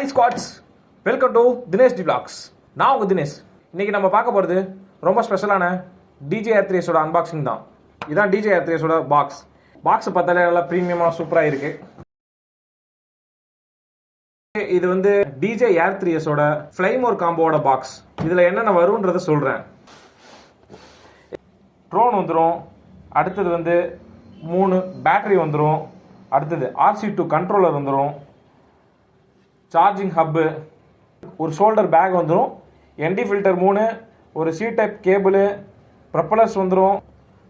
Hi squads, welcome to Dinesh D vlogs. நான் உங்கள் தினேஷ். இன்றைக்கி நம்ம பார்க்க போகிறது ரொம்ப ஸ்பெஷலான டிஜே R3S அன்பாக்சிங் தான். இதுதான் டிஜே R3S பாக்ஸ் பார்த்தாலே நல்லா ப்ரீமியமாக சூப்பராக இருக்குது. இது வந்து டிஜே R3S ஃப்ளைமோர் காம்போட பாக்ஸ். இதில் என்னென்ன வரும்ன்றதை சொல்கிறேன். ட்ரோன் வந்துடும், அடுத்தது வந்து 3 பேட்டரி வந்துடும், அடுத்தது RC2 கண்ட்ரோலர் வந்துடும், சார்ஜிங் ஹப்பு, ஒரு ஷோல்டர் பேக் வந்துடும், ND ஃபில்டர் 3, ஒரு C டைப் கேபிள், ப்ரப்பலர்ஸ் வந்துடும்,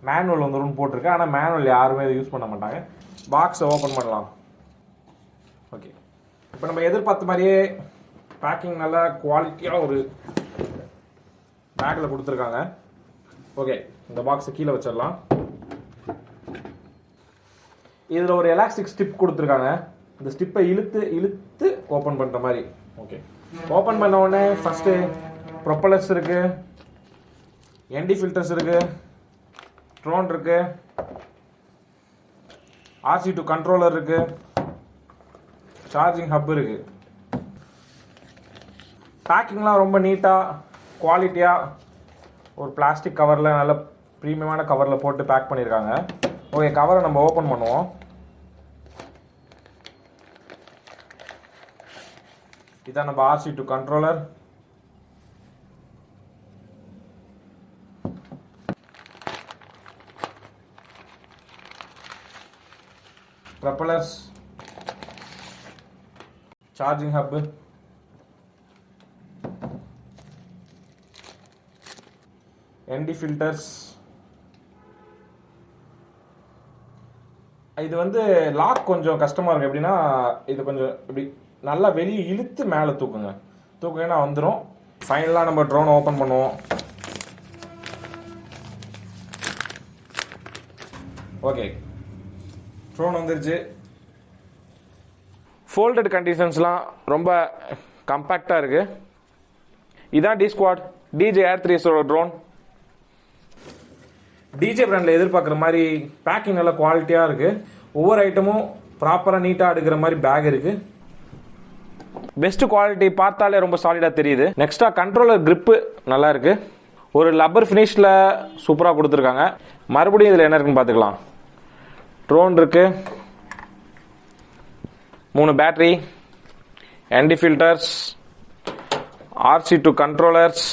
மேனுவல் வந்துடும் போட்டிருக்கு. ஆனால் மேனுவல் யாருமே யூஸ் பண்ண மாட்டாங்க. பாக்ஸை ஓப்பன் பண்ணலாம். ஓகே, இப்போ நம்ம எதிர்பார்த்த மாதிரியே பேக்கிங் நல்லா குவாலிட்டியாக ஒரு பேக்கில் கொடுத்துருக்காங்க. ஓகே, இந்த பாக்ஸை கீழே வச்சிடலாம். இதில் ஒரு எலாஸ்டிக் ஸ்டிப் கொடுத்துருக்காங்க. இந்த ஸ்டிப்பை இழுத்து ஓப்பன் பண்ணுற மாதிரி. ஓகே, ஓப்பன் பண்ண உடனே ஃபஸ்ட்டு ப்ரொப்பலர்ஸ் இருக்குது, ND ஃபில்டர்ஸ் இருக்குது, ட்ரோன் இருக்குது, RC2 கண்ட்ரோலர் இருக்குது, சார்ஜிங் ஹப் இருக்குது. பேக்கிங்லாம் ரொம்ப நீட்டாக குவாலிட்டியாக ஒரு பிளாஸ்டிக் கவரில் நல்ல ப்ரீமியமான கவரில் போட்டு பேக் பண்ணியிருக்காங்க. ஓகே, கவரை நம்ம ஓப்பன் பண்ணுவோம். இதான் நம்ம RC2 controller. Propellers, charging hub, ND filters. இது வந்து லாக் கொஞ்சம் கஷ்டமாக இருக்குது. எப்படின்னா இது கொஞ்சம் இப்படி நல்லா வெளியே இழுத்து மேலே தூக்குங்கன்னா வந்துடும். ஃபைனலாக நம்ம ட்ரோனை ஓப்பன் பண்ணுவோம். ஓகே, ட்ரோன் வந்துருச்சு. ஃபோல்டட் கண்டிஷன்ஸ்லாம் ரொம்ப கம்பேக்டாக இருக்குது. இதான் D-Squad DJ R3S drone. DJ பிராண்டில் எதிர்பார்க்குற மாதிரி பேக்கிங் நல்லா குவாலிட்டியாக இருக்குது. ஒவ்வொரு ஐட்டமும் ப்ராப்பராக நீட்டாக எடுக்கிற மாதிரி பேக் இருக்குது. பெஸ்ட் குவாலிட்டி பார்த்தாலே ரொம்ப சாலிடாக தெரியுது. நெக்ஸ்ட்டாக கண்ட்ரோலர் கிரிப்பு நல்லா இருக்கு. ஒரு லப்பர் ஃபினிஷில் சூப்பராக கொடுத்துருக்காங்க. மறுபடியும் இதில் என்ன இருக்குன்னு பார்த்துக்கலாம். ட்ரோன் இருக்கு, 3 battery, ND filters, RC2 controllers,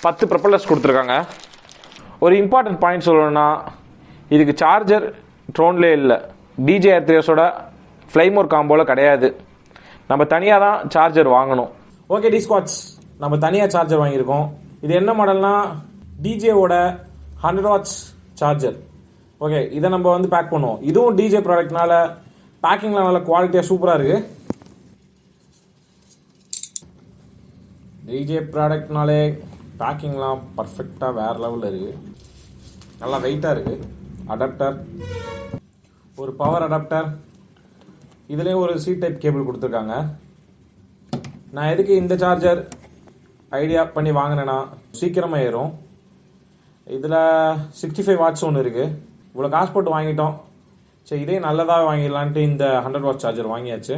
10 ப்ரப்பலர்ஸ் கொடுத்துருக்காங்க. ஒரு இம்பார்ட்டன்ட் பாயிண்ட் சொல்லணும்னா, இதுக்கு சார்ஜர் ட்ரோன்லேயே இல்லை. டிஜே R3S ஃப்ளைமோர் காம்போவில் கிடையாது. நம்ம தனியாக தான் சார்ஜர் வாங்கணும். ஓகே D-Squads, நம்ம தனியாக சார்ஜர் வாங்கியிருக்கோம். இது என்ன மாடல்னா டிஜேவோட 100 வாட்ஸ் சார்ஜர். ஓகே, இதை நம்ம வந்து பேக் பண்ணுவோம். இதுவும் டிஜே ப்ராடக்ட்னால பேக்கிங்லாம் நல்ல குவாலிட்டியாக சூப்பராக இருக்குது. டிஜே ப்ராடக்ட்னாலே பேக்கிங்லாம் பர்ஃபெக்டாக வேறு லெவலில் இருக்குது. நல்லா வெயிட்டாக இருக்குது. அடாப்டர், ஒரு பவர் அடாப்டர், இதுலேயும் ஒரு C டைப் கேபிள் கொடுத்துருக்காங்க. நான் எதுக்கு இந்த சார்ஜர் ஐடியா பண்ணி வாங்கினேன்னா, சீக்கிரமாக ஏறும். இதில் 65 வாட்ஸ் ஒன்று இருக்குது. இவ்வளோ காசு போட்டு வாங்கிட்டோம், சரி இதே நல்லதாக வாங்கிடலான்ட்டு இந்த 100 வாட்ஸ் சார்ஜர் வாங்கியாச்சு.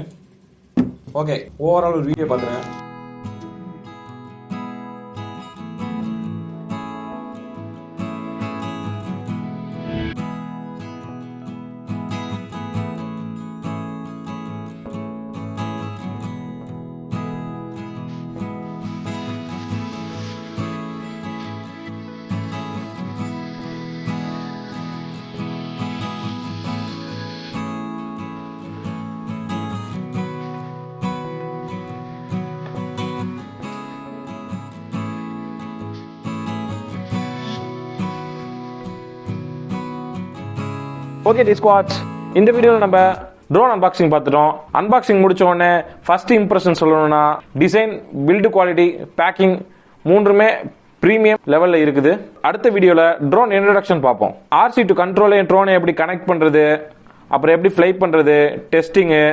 ஓகே, ஓவரால் ஒரு வீடியோ பார்த்துருங்க. ஓகே D-Squads, இந்த வீடியோவில் நம்ம ட்ரோன் அன்பாக்சிங் பார்த்துட்டோம். அன்பாக்சிங் முடிச்ச உடனே ஃபர்ஸ்ட் இம்ப்ரெஷன் சொல்லணும்னா, டிசைன், பில்டு குவாலிட்டி, பேக்கிங் மூன்றுமே ப்ரீமியம் லெவலில் இருக்குது. அடுத்த வீடியோவில் ட்ரோன் இன்ட்ரடக்ஷன் பார்ப்போம். RC2 கண்ட்ரோலையும் ட்ரோனை எப்படி கனெக்ட் பண்ணுறது, அப்புறம் எப்படி ஃப்ளை பண்ணுறது, டெஸ்டிங்கு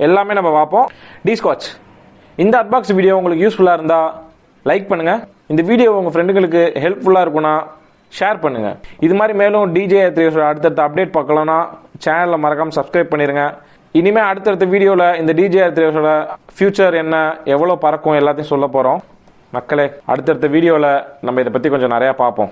எல்லாமே நம்ம பார்ப்போம். D-Squads, இந்த அன்பாக்ஸ் வீடியோ உங்களுக்கு யூஸ்ஃபுல்லாக இருந்தால் லைக் பண்ணுங்கள். இந்த வீடியோ உங்கள் ஃப்ரெண்டுங்களுக்கு ஹெல்ப்ஃபுல்லாக இருக்குன்னா ஷேர் பண்ணுங்க. இது மாதிரி மேலும் டிஜே R3S அடுத்தடுத்த அப்டேட் பார்க்கலாம்னா சேனலை மறக்காம சப்ஸ்கிரைப் பண்ணிருங்க. இனிமே அடுத்தடுத்த வீடியோல இந்த DJI 300 ஃபியூச்சர் என்ன, எவ்வளவு பறக்கும் எல்லாத்தையும் சொல்ல போறோம். மக்களே, அடுத்தடுத்த வீடியோல நம்ம இதை பத்தி கொஞ்சம் நிறைய பார்ப்போம்.